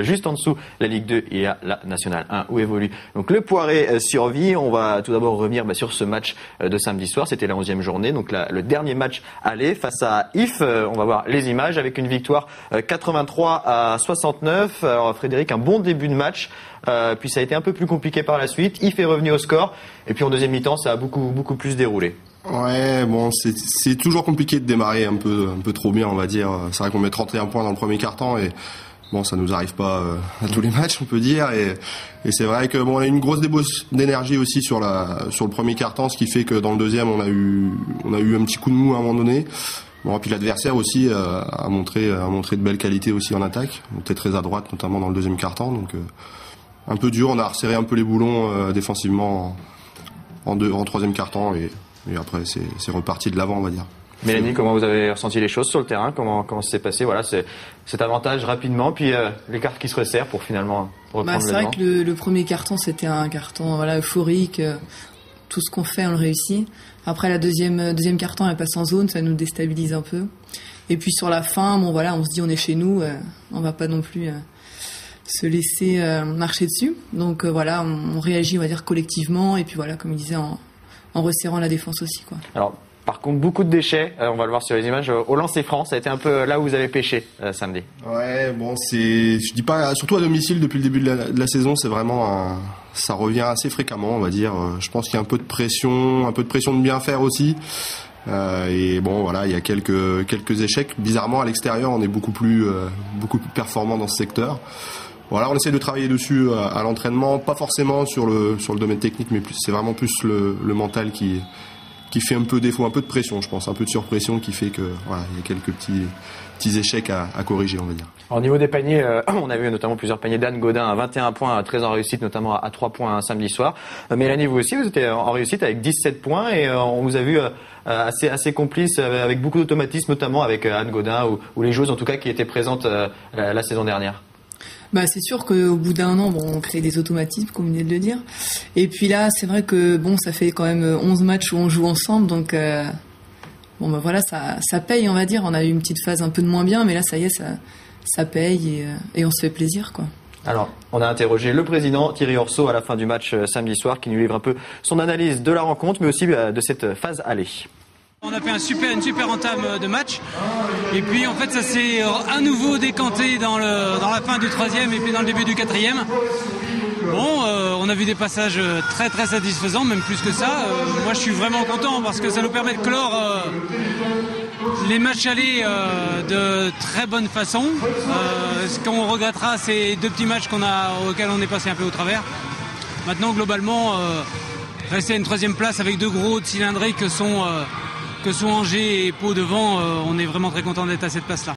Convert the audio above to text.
Juste en dessous, la Ligue 2, il y a la Nationale 1 où évolue donc le Poiré Survie. On va tout d'abord revenir sur ce match de samedi soir. C'était la 11e journée, donc le dernier match aller face à If. On va voir les images avec une victoire 83-69. Alors Frédéric, un bon début de match. Puis ça a été un peu plus compliqué par la suite. If est revenu au score. Et puis en deuxième mi-temps, ça a beaucoup plus déroulé. Ouais, bon, c'est toujours compliqué de démarrer un peu trop bien, on va dire. C'est vrai qu'on met 31 points dans le premier quart-temps et bon, ça nous arrive pas à tous les matchs, on peut dire, et c'est vrai que bon, on a eu une grosse débauche d'énergie aussi sur le premier quart-temps, ce qui fait que dans le deuxième, on a eu un petit coup de mou à un moment donné. Bon, puis l'adversaire aussi a montré de belles qualités aussi en attaque. On était très à droite, notamment dans le deuxième quart-temps, donc un peu dur. On a resserré un peu les boulons défensivement en troisième quart-temps, et après c'est reparti de l'avant, on va dire. Mélanie, comment vous avez ressenti les choses sur le terrain? Comment ça s'est passé? Voilà, cet avantage rapidement, puis les cartes qui se resserrent pour finalement reprendre c'est le vrai que le premier carton, c'était un carton euphorique. Tout ce qu'on fait, on le réussit. Après, la deuxième carton, elle passe en zone, ça nous déstabilise un peu. Et puis sur la fin, on se dit on est chez nous, on va pas non plus se laisser marcher dessus. Donc on réagit, on va dire, collectivement. Et puis voilà, comme il disait, en resserrant la défense aussi, quoi. Alors, par contre, beaucoup de déchets, on va le voir sur les images, au lancer franc, ça a été un peu là où vous avez pêché samedi. Ouais, bon, je dis pas, surtout à domicile depuis le début de la saison, c'est vraiment ça revient assez fréquemment, on va dire. Je pense qu'il y a un peu de pression de bien faire aussi. Et bon, voilà, il y a quelques échecs. Bizarrement, à l'extérieur, on est beaucoup plus performant dans ce secteur. Voilà, on essaie de travailler dessus à l'entraînement, pas forcément sur le domaine technique, mais c'est vraiment plus le mental qui fait un peu défaut, un peu de pression, je pense, un peu de surpression qui fait que voilà, il y a quelques petits échecs à corriger, on va dire. Au niveau des paniers, on a vu notamment plusieurs paniers d'Anne Gaudin à 21 points, très en réussite, notamment à 3 points samedi soir. Mélanie, vous aussi, vous étiez en réussite avec 17 points et on vous a vu assez complice avec beaucoup d'automatisme, notamment avec Anne Gaudin ou les joueuses en tout cas qui étaient présentes la saison dernière. C'est sûr qu'au bout d'un an, on crée des automatismes, comme vous venez de le dire. Et puis là, c'est vrai que ça fait quand même 11 matchs où on joue ensemble, donc voilà, ça paye, on va dire. On a eu une petite phase un peu de moins bien, mais là, ça y est, ça paye et on se fait plaisir, quoi. Alors, on a interrogé le président Thierry Orso à la fin du match samedi soir, qui nous livre un peu son analyse de la rencontre, mais aussi de cette phase aller. On a fait une super entame de match et puis en fait ça s'est à nouveau décanté dans la fin du troisième et puis dans le début du quatrième. On a vu des passages très très satisfaisants, même plus que ça. Moi je suis vraiment content parce que ça nous permet de clore les matchs allés de très bonne façon. Ce qu'on regrettera, c'est 2 petits matchs auxquels on est passé un peu au travers. Maintenant globalement, rester à une 3e place avec 2 gros cylindriques que sont Angers et Pau devant, on est vraiment très content d'être à cette place-là.